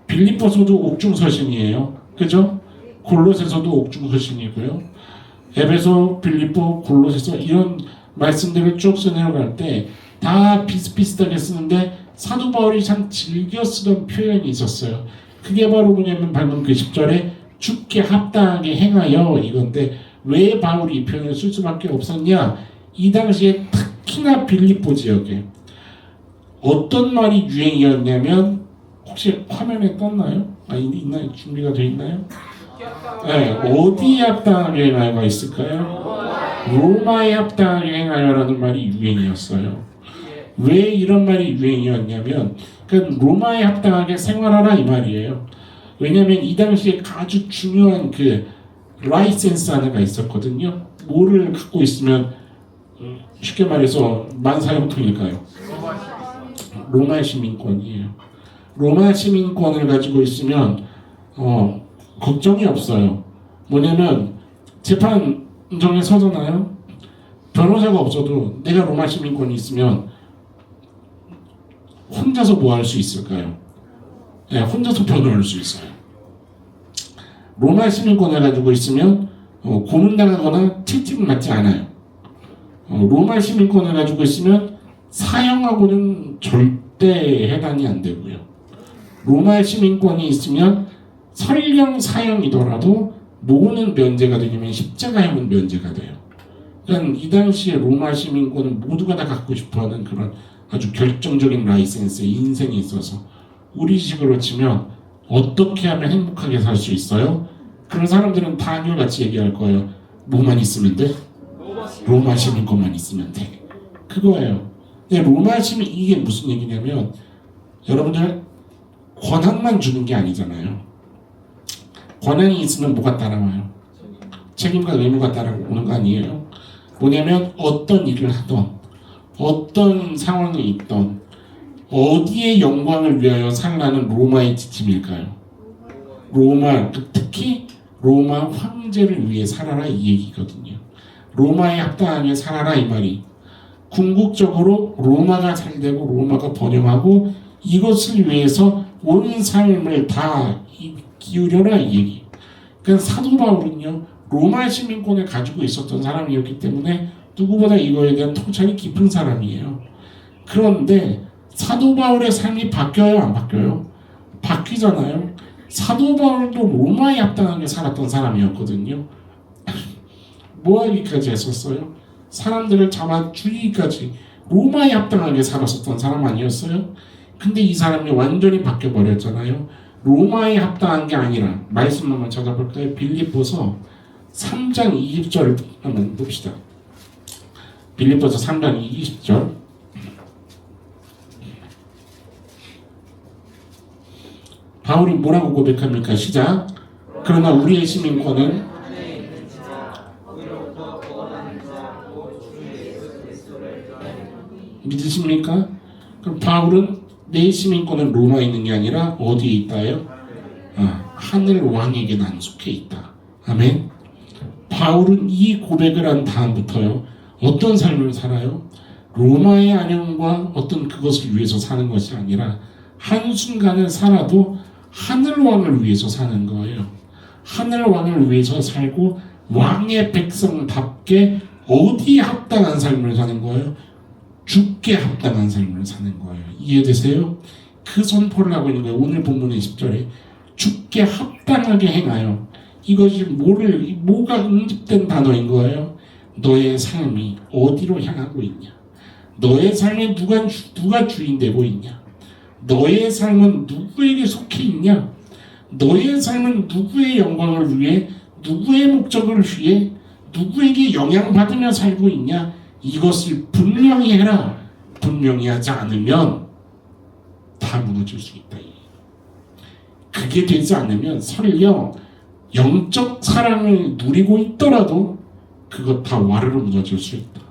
빌립보서도 옥중서신이에요. 그죠? 골로새서도 옥중서신이고요. 에베소, 빌립보, 골로새서 이런 말씀들을 쭉 써내려갈 때 다 비슷비슷하게 쓰는데 사도 바울이 참 즐겨 쓰던 표현이 있었어요. 그게 바로 뭐냐면 방금 그 10절에 주께 합당하게 행하여 이건데 왜 바울이 이 표현을 쓸 수밖에 없었냐? 이 당시에 특히나 빌립보 지역에 어떤 말이 유행이었냐면 혹시 화면에 떴나요? 있나요? 준비가 돼 있나요? 네, 어디에 합당하게 행하여가 있을까요? 로마에 합당하게 행하여라는 말이 유행이었어요. 왜 이런 말이 유행이었냐면 로마에 합당하게 생활하라 이 말이에요. 왜냐하면 이 당시에 아주 중요한 그 라이센스 하나가 있었거든요. 뭐를 갖고 있으면 쉽게 말해서 만사형통일까요? 로마 시민권이에요. 로마 시민권을 가지고 있으면 걱정이 없어요. 뭐냐면 재판정에 서잖아요. 변호사가 없어도 내가 로마 시민권이 있으면 혼자서 뭐 할 수 있을까요? 네, 혼자서 변호할 수 있어요. 로마 시민권을 가지고 있으면 고문당하거나 채찍을 맞지 않아요. 로마 시민권을 가지고 있으면 사형하고는 절대 해당이 안 되고요. 로마 시민권이 있으면 설령 사형이더라도 뭐는 면제가 되냐면 십자가형은 면제가 돼요. 그러니까 이 당시에 로마 시민권은 모두가 다 갖고 싶어하는 그런 아주 결정적인 라이센스, 인생에 있어서 우리식으로 치면 어떻게 하면 행복하게 살 수 있어요? 그런 사람들은 다 한결같이 얘기할 거예요. 뭐만 있으면 돼? 로마 시민권만 있으면 돼. 그거예요. 근데 로마 시민 이게 무슨 얘기냐면 여러분들 권한만 주는 게 아니잖아요. 권한이 있으면 뭐가 따라와요? 책임과 의무가 따라오는 거 아니에요? 뭐냐면 어떤 일을 하던 어떤 상황에 있던 어디에 영광을 위하여 살라는 로마의 지침일까요? 로마, 특히 로마 황제를 위해 살아라 이 얘기거든요. 로마에 합당하게 살아라 이 말이 궁극적으로 로마가 잘되고 로마가 번영하고 이것을 위해서 온 삶을 다 기울여라 이 얘기. 그러니까 사도 바울은요 로마 시민권을 가지고 있었던 사람이었기 때문에 누구보다 이거에 대한 통찰이 깊은 사람이에요. 그런데 사도 바울의 삶이 바뀌어요 안 바뀌어요? 바뀌잖아요. 사도 바울도 로마에 합당하게 살았던 사람이었거든요. 뭐 하기까지 했었어요? 사람들을 잡아 죽이기까지 로마에 합당하게 살았었던 사람 아니었어요? 근데 이 사람이 완전히 바뀌어버렸잖아요. 로마에 합당한 게 아니라 말씀 한번 찾아볼까요? 빌립보서 3장 20절을 한번 봅시다. 빌립보서 3장 20절 바울이 뭐라고 고백합니까? 시작. 그러나 우리의 시민권은 믿으십니까? 그럼 바울은 내 시민권은 로마에 있는 게 아니라 어디에 있다요? 하늘 왕에게 난 속해 있다. 아멘. 바울은 이 고백을 한 다음부터요 어떤 삶을 살아요? 로마의 안녕과 어떤 그것을 위해서 사는 것이 아니라 한순간을 살아도 하늘왕을 위해서 사는 거예요. 하늘왕을 위해서 살고 왕의 백성답게 어디에 합당한 삶을 사는 거예요? 주께 합당한 삶을 사는 거예요. 이해되세요? 그 선포를 하고 있는 거예요. 오늘 본문의 10절에 주께 합당하게 행하여. 이것이 뭐가 응집된 단어인 거예요? 너의 삶이 어디로 향하고 있냐? 너의 삶에 누가 주인 되고 있냐? 너의 삶은 누구에게 속해 있냐? 너의 삶은 누구의 영광을 위해, 누구의 목적을 위해, 누구에게 영향받으며 살고 있냐? 이것을 분명히 해라. 분명히 하지 않으면 다 무너질 수 있다. 그게 되지 않으면 설령 영적 사랑을 누리고 있더라도 그것 다 와르르 무너질 수 있다.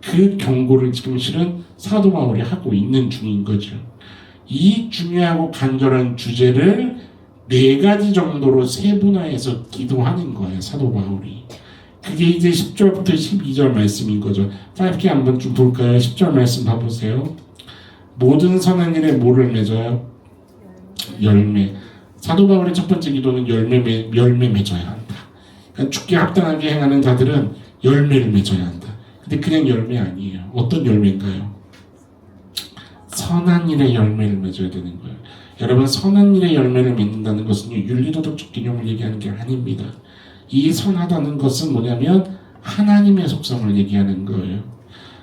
그 경고를 지금 실은 사도 바울이 하고 있는 중인 거죠. 이 중요하고 간절한 주제를 4가지 정도로 세분화해서 기도하는 거예요, 사도 바울이. 그게 이제 10절부터 12절 말씀인 거죠. 짧게 한번 좀 볼까요? 10절 말씀 봐보세요. 모든 선한 일에 뭐를 맺어요? 열매. 사도 바울의 첫 번째 기도는 열매 맺어야 한다. 그러니까 죽게 합당하게 행하는 자들은 열매를 맺어야 한다. 근데 그냥 열매 아니에요. 어떤 열매인가요? 선한 일의 열매를 맺어야 되는 거예요. 여러분, 선한 일의 열매를 맺는다는 것은 윤리도덕적 개념을 얘기하는 게 아닙니다. 이 선하다는 것은 뭐냐면 하나님의 속성을 얘기하는 거예요.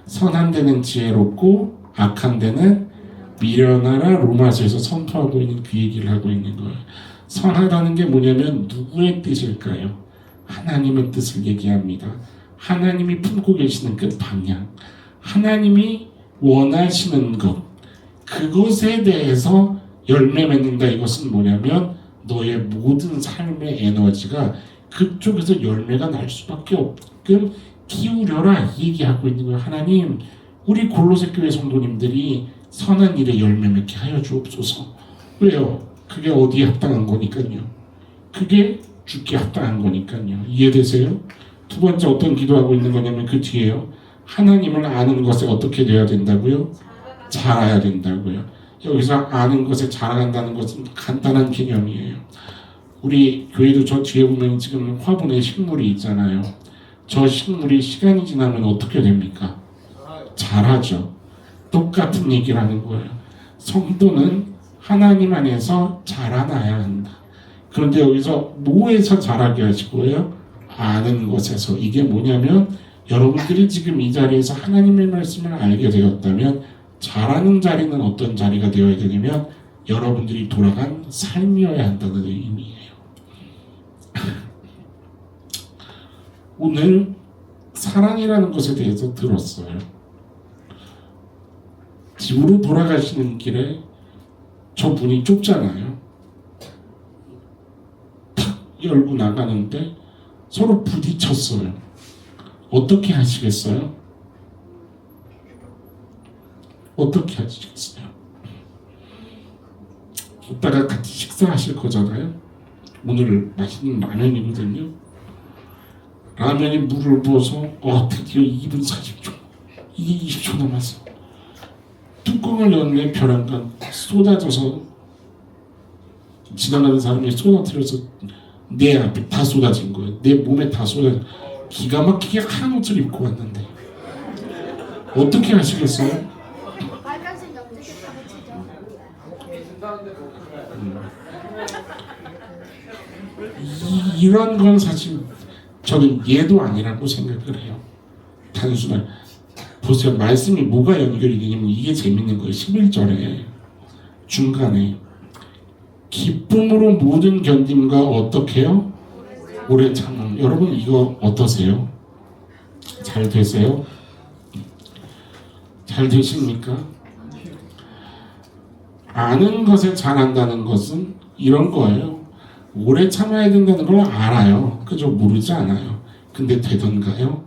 선한 데는 지혜롭고 악한 데는 미련하라, 로마서에서 선포하고 있는 그 얘기를 하고 있는 거예요. 선하다는 게 뭐냐면 누구의 뜻일까요? 하나님의 뜻을 얘기합니다. 하나님이 품고 계시는 그 방향, 하나님이 원하시는 것, 그것에 대해서 열매 맺는다. 이것은 뭐냐면 너의 모든 삶의 에너지가 그쪽에서 열매가 날 수밖에 없게끔 기울여라 얘기하고 있는 거예요. 하나님, 우리 골로새 교회 성도님들이 선한 일에 열매 맺게 하여 주옵소서. 왜요? 그게 어디에 합당한 거니까요. 그게 죽게 합당한 거니까요. 이해되세요? 두 번째 어떤 기도하고 있는 거냐면 그 뒤에요. 하나님을 아는 것에 어떻게 돼야 된다고요? 자라야 된다고요. 여기서 아는 것에 자라간다는 것은 간단한 개념이에요. 우리 교회도 저 뒤에 보면 지금 화분에 식물이 있잖아요. 저 식물이 시간이 지나면 어떻게 됩니까? 자라죠. 똑같은 얘기를 하는 거예요. 성도는 하나님 안에서 자라나야 한다. 그런데 여기서 뭐에서 자라게 하시고요? 아는 것에서. 이게 뭐냐면 여러분들이 지금 이 자리에서 하나님의 말씀을 알게 되었다면 자라는 자리는 어떤 자리가 되어야 되냐면 여러분들이 돌아간 삶이어야 한다는 의미예요. 오늘 사랑이라는 것에 대해서 들었어요. 집으로 돌아가시는 길에 저 문이 좁잖아요. 탁 열고 나가는데 서로 부딪혔어요. 어떻게 하시겠어요? 어떻게 하시겠어요? 이따가 같이 식사하실 거잖아요. 오늘 맛있는 라면이거든요. 라면에 물을 부어서 드디어 2분 40초, 이게 20초 남았어. 뚜껑을 열면 벼랑간 쏟아져서 지나가는 사람이 쏟아뜨려서 내 앞에 다 쏟아진 거예요. 내 몸에 다 쏟아져. 기가 막히게 한 옷을 입고 왔는데 어떻게 하시겠어요? 빨간색 염색에 파묻히죠. 이런 건 사실 저는 예도 아니라고 생각을 해요. 단순한 보세요. 말씀이 뭐가 연결이 되냐면 이게 재밌는 거예요. 11절에 중간에 기쁨으로 모든 견딤과 어떻게 해요? 오래 참음. 여러분 이거 어떠세요? 잘 되세요? 잘 되십니까? 아는 것에 잘한다는 것은 이런 거예요. 오래 참아야 된다는 걸 알아요. 그저 모르지 않아요. 근데 되던가요?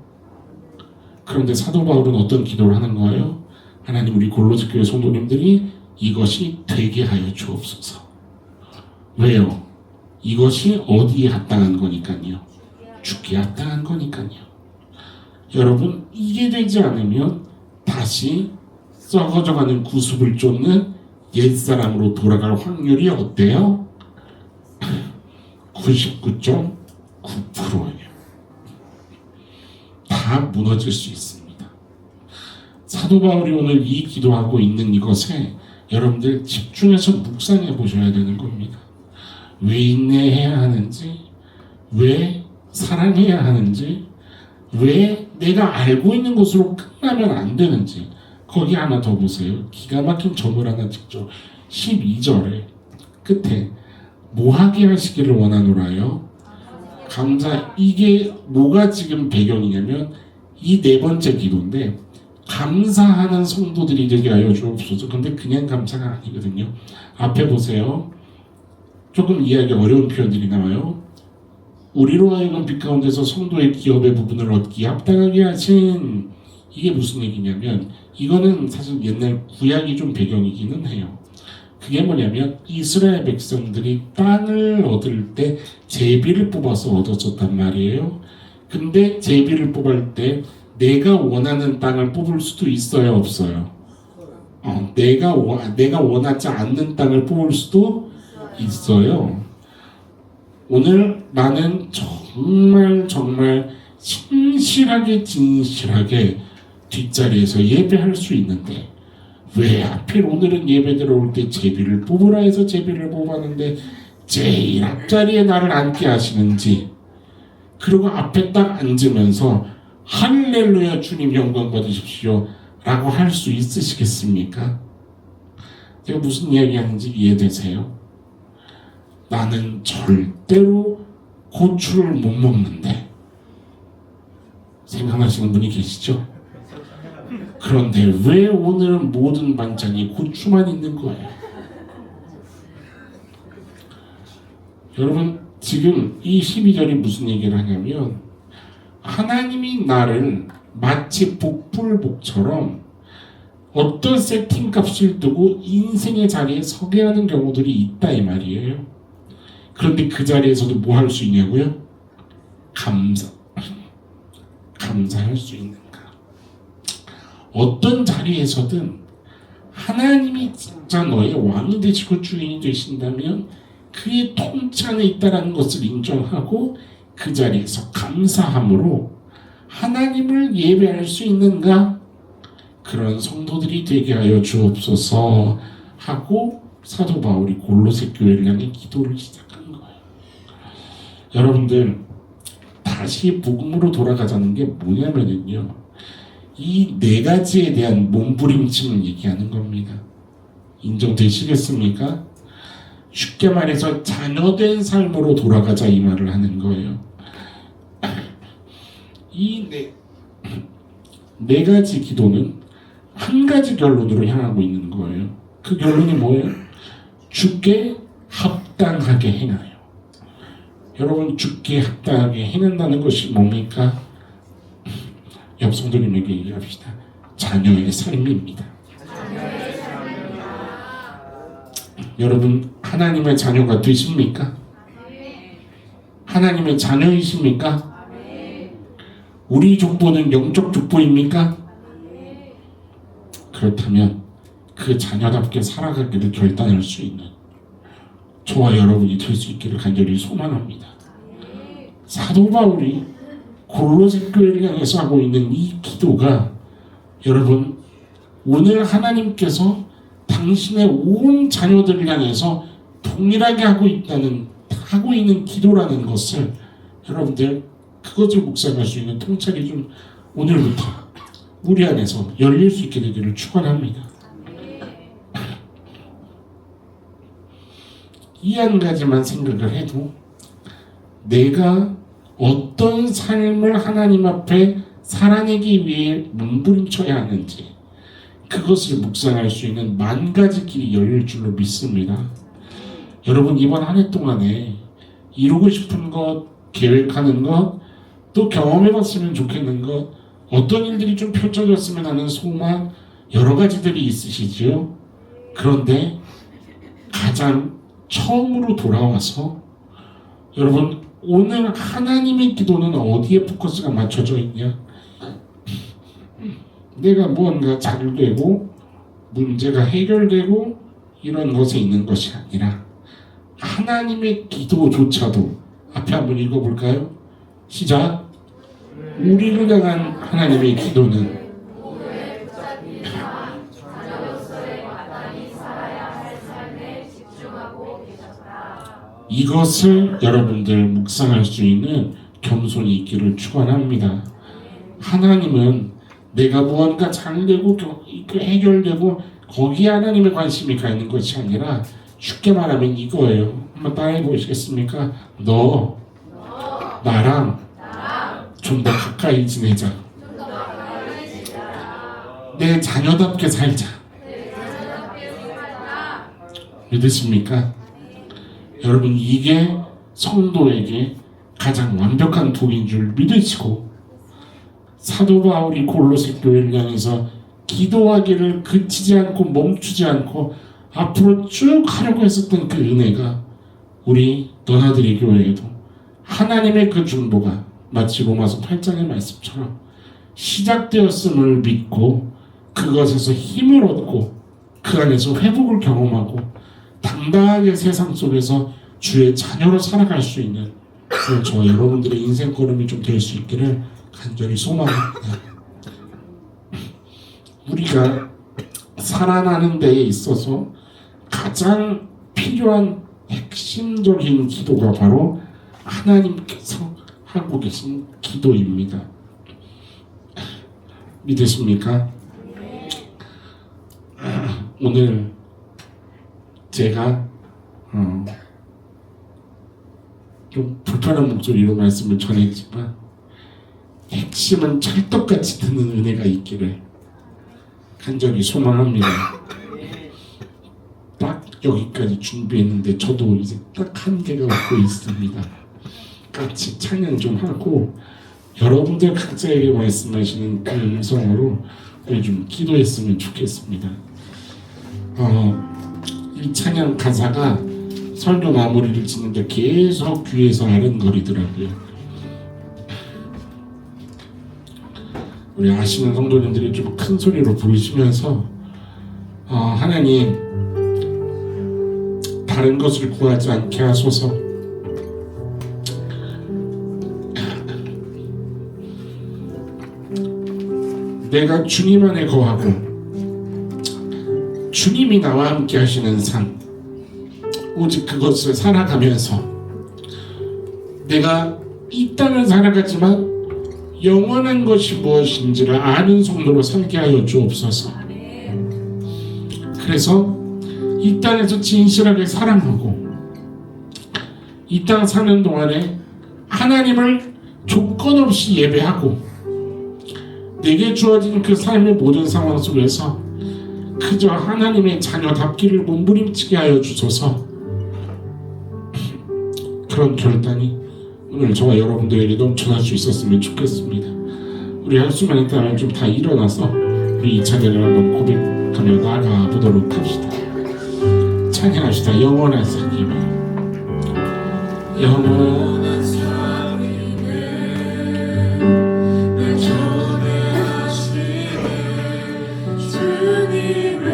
그런데 사도 바울은 어떤 기도를 하는 거예요? 하나님, 우리 골로새 교회 성도님들이 이것이 되게 하여 주옵소서. 왜요? 이것이 어디에 합당한 거니까요? 죽게 합당한 거니까요. 여러분, 이게 되지 않으면 다시 썩어져가는 구습을 쫓는 옛사람으로 돌아갈 확률이 어때요? 99.9%예요. 다 무너질 수 있습니다. 사도 바울이 오늘 이 기도하고 있는 이것에 여러분들 집중해서 묵상해 보셔야 되는 겁니다. 왜 인내해야 하는지, 왜 사랑해야 하는지, 왜 내가 알고 있는 것으로 끝나면 안 되는지 거기 하나 더 보세요. 기가 막힌 점을 하나 찍죠. 12절에 끝에 뭐 하게 하시기를 원하노라요? 감사. 이게 뭐가 지금 배경이냐면 이 네 번째 기도인데 감사하는 성도들이 되게 하여 주옵소서. 근데 그냥 감사가 아니거든요. 앞에 보세요. 조금 이해하기 어려운 표현들이 나와요. 우리로 하여금 빛 가운데서 성도의 기업의 부분을 얻기에 합당하게 하신, 이게 무슨 얘기냐면 이거는 사실 옛날 구약이 좀 배경이기는 해요. 그게 뭐냐면 이스라엘 백성들이 땅을 얻을 때 제비를 뽑아서 얻었었단 말이에요. 근데 제비를 뽑을 때 내가 원하는 땅을 뽑을 수도 있어요, 없어요? 내가 원하지 않는 땅을 뽑을 수도 있어요. 오늘 나는 정말 진실하게 뒷자리에서 예배할 수 있는데 왜 하필 오늘은 예배 들어올 때 제비를 뽑으라 해서 제비를 뽑았는데 제일 앞자리에 나를 앉게 하시는지, 그리고 앞에 딱 앉으면서 할렐루야 주님 영광 받으십시오 라고 할 수 있으시겠습니까? 제가 무슨 이야기하는지 이해되세요? 나는 절대로 고추를 못 먹는데, 생각하시는 분이 계시죠? 그런데 왜 오늘은 모든 반찬이 고추만 있는 거예요? 여러분, 지금 이 12절이 무슨 얘기를 하냐면 하나님이 나를 마치 복불복처럼 어떤 세팅값을 두고 인생의 자리에 서게 하는 경우들이 있다 이 말이에요. 그런데 그 자리에서도 뭐 할 수 있냐고요? 감사할 수 있는가? 어떤 자리에서든 하나님이 진짜 너의 왕이 되시고 주인이 되신다면 그의 통치 안에 있다는 것을 인정하고 그 자리에서 감사함으로 하나님을 예배할 수 있는가? 그런 성도들이 되게 하여 주옵소서 하고 사도 바울이 골로새 교회를 향해 기도를 시작한 거예요. 여러분들, 다시 복음으로 돌아가자는 게 뭐냐면요, 이 네 가지에 대한 몸부림침을 얘기하는 겁니다. 인정되시겠습니까? 쉽게 말해서 자녀된 삶으로 돌아가자 이 말을 하는 거예요. 이 네 가지 기도는 한 가지 결론으로 향하고 있는 거예요. 그 결론이 뭐예요? 주께 합당하게 행하여. 여러분, 주께 합당하게 행한다는 것이 뭡니까? 옆 성도님에게 얘기합시다. 자녀의 삶입니다. 여러분, 하나님의 자녀가 되십니까? 하나님의 자녀이십니까? 우리 족보는 영적 족보입니까? 그렇다면 그 자녀답게 살아가기를 결단할 수 있는 저와 여러분이 될 수 있기를 간절히 소망합니다. 사도 바울이 골로새 교회를 향해서 하고 있는 이 기도가, 여러분, 오늘 하나님께서 당신의 온 자녀들을 향해서 동일하게 하고 있는 기도라는 것을, 여러분들 그것을 묵상할 수 있는 통찰이 좀 오늘부터 우리 안에서 열릴 수 있게 되기를 축원합니다. 이 한 가지만 생각을 해도 내가 어떤 삶을 하나님 앞에 살아내기 위해 몸부림쳐야 하는지 그것을 묵상할 수 있는 만 가지 길이 열릴 줄로 믿습니다. 여러분, 이번 한 해 동안에 이루고 싶은 것, 계획하는 것, 또 경험해봤으면 좋겠는 것, 어떤 일들이 좀 펼쳐졌으면 하는 소망, 여러 가지들이 있으시죠. 그런데 가장 처음으로 돌아와서, 여러분, 오늘 하나님의 기도는 어디에 포커스가 맞춰져 있냐? 내가 무언가 잘 되고 문제가 해결되고 이런 것에 있는 것이 아니라 하나님의 기도조차도, 앞에 한번 읽어볼까요? 시작. 우리를 향한 하나님의 기도는 이것을 여러분들 묵상할 수 있는 겸손이 있기를 축원합니다. 하나님은 내가 무언가 잘 되고 해결되고 거기에 하나님의 관심이 가 있는 것이 아니라 쉽게 말하면 이거예요. 한번 따라해 보시겠습니까? 너 나랑 좀 더 가까이 지내자. 내 자녀답게 살자. 믿으십니까? 여러분, 이게 성도에게 가장 완벽한 도인 줄 믿으시고, 사도 바울이 골로새 교회를 향해서 기도하기를 그치지 않고 멈추지 않고 앞으로 쭉 하려고 했었던 그 은혜가 우리 너나들이 교회에도 하나님의 그 중보가 마치 로마서 8장의 말씀처럼 시작되었음을 믿고 그것에서 힘을 얻고 그 안에서 회복을 경험하고 당당하게 세상 속에서 주의 자녀로 살아갈 수 있는 저와 여러분들의 인생 걸음이 좀 될 수 있기를 간절히 소망합니다. 우리가 살아나는 데에 있어서 가장 필요한 핵심적인 기도가 바로 하나님께서 하고 계신 기도입니다. 믿으십니까? 오늘 제가 좀 불편한 목소리로 말씀을 전했지만 핵심은 찰떡같이 드는 은혜가 있기를 간절히 소망합니다. 딱 여기까지 준비했는데 저도 이제 딱 한계가 오고 있습니다. 같이 찬양 좀 하고 여러분들 각자에게 말씀하시는 그 음성으로 우리 좀 기도했으면 좋겠습니다. 이 찬양 가사가 설교 마무리를 짓는데 계속 귀에서 아른거리더라고요. 우리 아시는 성도님들이 좀 큰 소리로 부르시면서 하나님 다른 것을 구하지 않게 하소서. 내가 주님 안에 거하고 주님이 나와 함께 하시는 삶, 오직 그것을 살아가면서 내가 이 땅을 살아가지만 영원한 것이 무엇인지를 아는 성도로 살게 하여 주옵소서. 그래서 이 땅에서 진실하게 사랑하고 이 땅 사는 동안에 하나님을 조건 없이 예배하고 내게 주어진 그 삶의 모든 상황 속에서 그저 하나님의 자녀답기를 몸부림치게 하여 주소서. 그런 결단이 오늘 저와 여러분들에게 넘쳐날 수 있었으면 좋겠습니다. 우리 할 수만 있다면 좀 다 일어나서 우리 이 찬양을 한번 고백하며 나아가 보도록 합시다. 찬양합시다. 영원한 삶임에 영원한 삶임에 내 초대하시네 주님을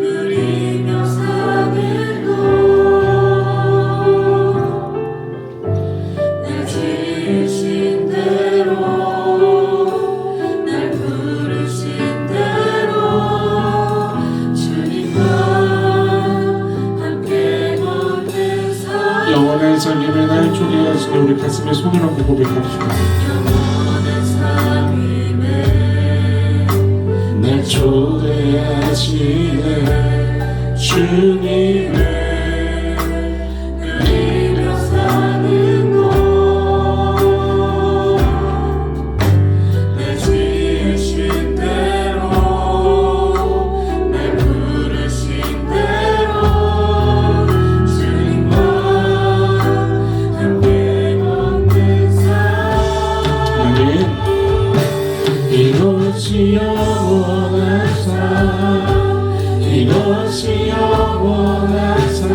누리며 사는 것 날 지으신 대로 날 부르신 대로 주님과 함께 걷는 삶 영원한 삶임에 날 초대하시네. 우리 가슴에 손을 얹고 고백합시다. 영원한 삶임에 날 초대하시네 주님을 누리며 사는 것 날 지으신 대로 날 부르신 대로 주님과 함께 걷는 삶 아멘. 이것이 영원한 삶 이것이 영원한 삶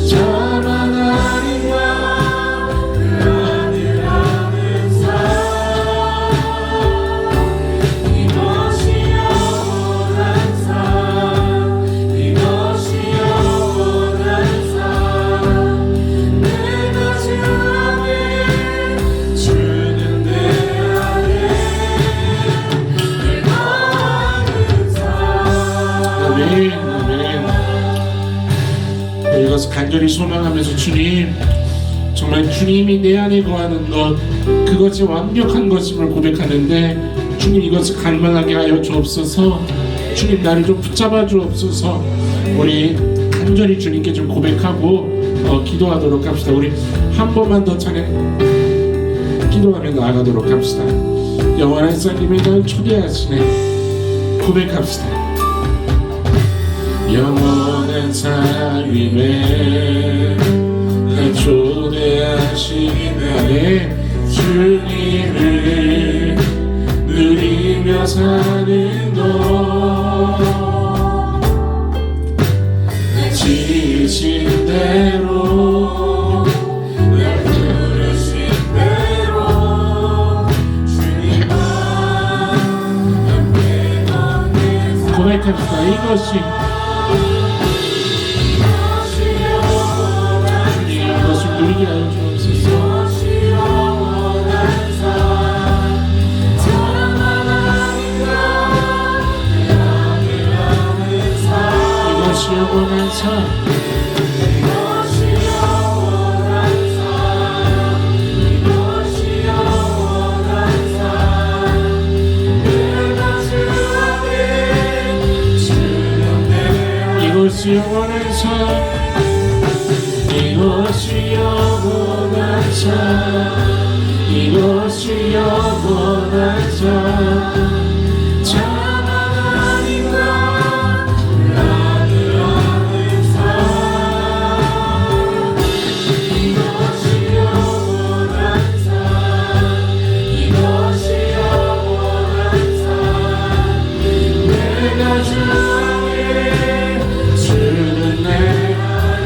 저만 아니면 그 아니라는 삶 이것이 영원한 삶 이것이 영원한 삶 내가 주 안에 주는 내 안에 내가 하는 삶 아멘 아멘. 이것을 간절히 소망하면서 주님 정말 주님이 내 안에 거하는 것, 그것이 완벽한 것임을 고백하는데 주님 이것을 갈망하게 하여 주옵소서. 주님 나를 좀 붙잡아 주옵소서. 우리 간절히 주님께 좀 고백하고 기도하도록 합시다. 우리 한 번만 더 찬양 기도하며 나아가도록 합시다. 영원한 삶이 날 초대하시네. 고백합시다. 영원한 삶에 날 초대하시네. 주님을 누리며 사는 것, 지으신 대로 날 부르신 대로 주님과 함께 걷는 삶. 고백합시다. 이것이 주님 이것을 누리게 하여 주옵소서. 영원한 삶, 이것이 영원한 삶, 이것이 영원한 삶. 내가 주 안에 주는 이것이 영원한 삶, 이것이 영원한 삶, 이것이 영원한 삶.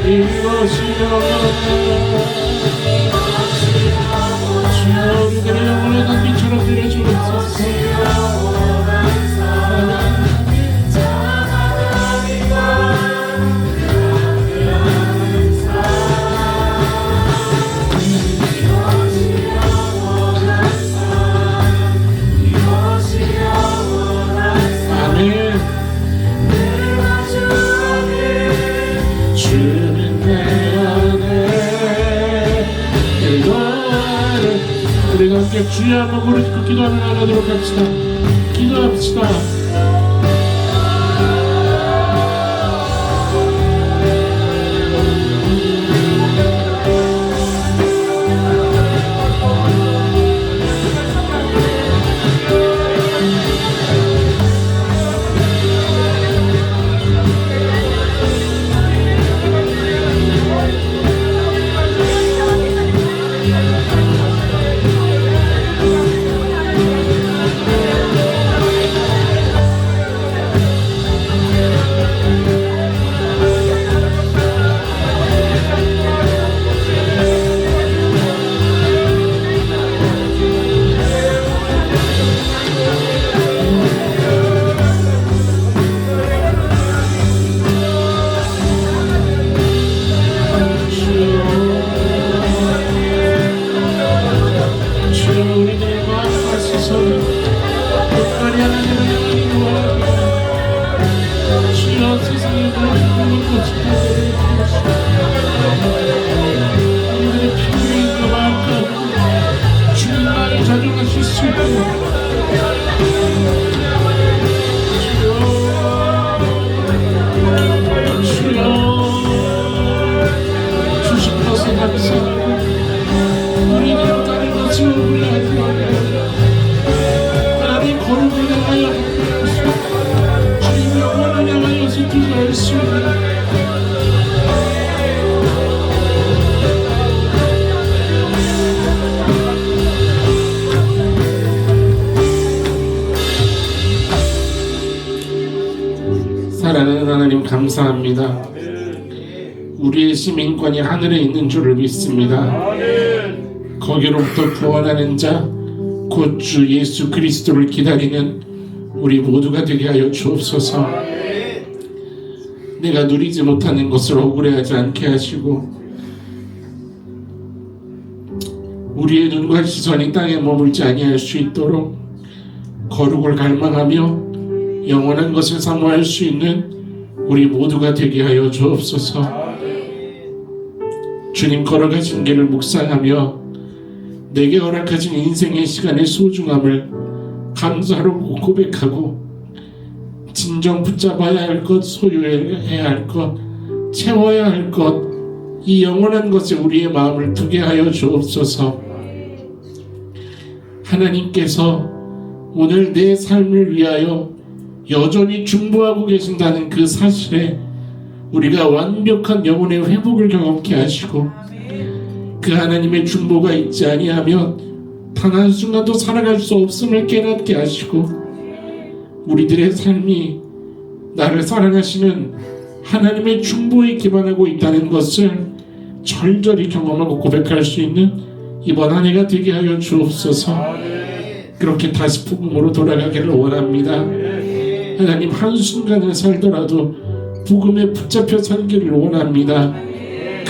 이것이 주여 우리들의 영혼의 단비처럼 들려주옵소서. 우리가 함께 주여 한번 부르짖고 기도하며 나가도록 합시다. 기도합시다. 사랑하는 하나님 감사합니다. 우리의 시민권이 하늘에 있는 줄을 믿습니다. 거기로부터 구원하는 자 곧 주 예수 그리스도를 기다리는 우리 모두가 되게 하여 주옵소서. 내가 누리지 못하는 것을 억울해하지 않게 하시고 우리의 눈과 시선이 땅에 머물지 아니할 수 있도록 거룩을 갈망하며 영원한 것을 사모할 수 있는 우리 모두가 되게 하여 주옵소서. 주님 걸어가신 길을 묵상하며 내게 허락하신 인생의 시간의 소중함을 감사로 고백하고 진정 붙잡아야 할 것, 소유해야 할 것, 채워야 할 것, 이 영원한 것에 우리의 마음을 두게 하여 주옵소서. 하나님께서 오늘 내 삶을 위하여 여전히 중보하고 계신다는 그 사실에 우리가 완벽한 영혼의 회복을 경험케 하시고 그 하나님의 중보가 있지 아니하면 단 한순간도 살아갈 수 없음을 깨닫게 하시고 우리들의 삶이 나를 사랑하시는 하나님의 중보에 기반하고 있다는 것을 절절히 경험하고 고백할 수 있는 이번 한 해가 되게 하여 주옵소서. 그렇게 다시 복음으로 돌아가기를 원합니다. 하나님, 한순간을 살더라도 복음에 붙잡혀 살기를 원합니다.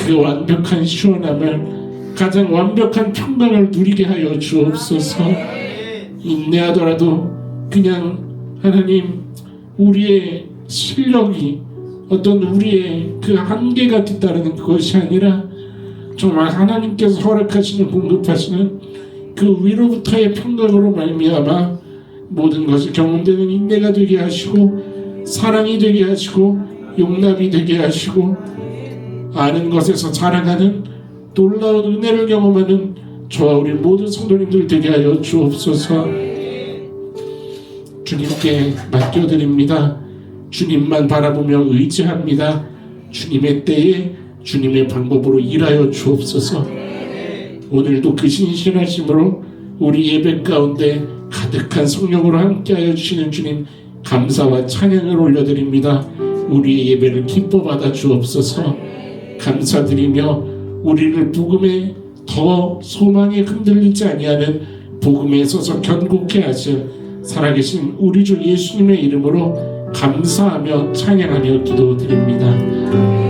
그 완벽한 시원함을, 가장 완벽한 평강을 누리게 하여 주옵소서. 인내하더라도 그냥 하나님, 우리의 실력이 어떤 우리의 그 한계가 뒤따르는 그것이 아니라 정말 하나님께서 허락하시는, 공급하시는 그 위로부터의 평강으로 말미암아 모든 것이 경험되는 인내가 되게 하시고 사랑이 되게 하시고 용납이 되게 하시고 아는 것에서 자라가는 놀라운 은혜를 경험하는 저와 우리 모든 성도님들 되게 하여 주옵소서. 주님께 맡겨드립니다. 주님만 바라보며 의지합니다. 주님의 때에 주님의 방법으로 일하여 주옵소서. 오늘도 그 신실하심으로 우리 예배 가운데 가득한 성령으로 함께하여 주시는 주님 감사와 찬양을 올려드립니다. 우리의 예배를 기뻐 받아 주옵소서. 감사드리며 우리를 복음에 더 소망에 흔들리지 아니하는 복음에 서서 견고케 하실 살아계신 우리 주 예수님의 이름으로 감사하며 찬양하며 기도드립니다.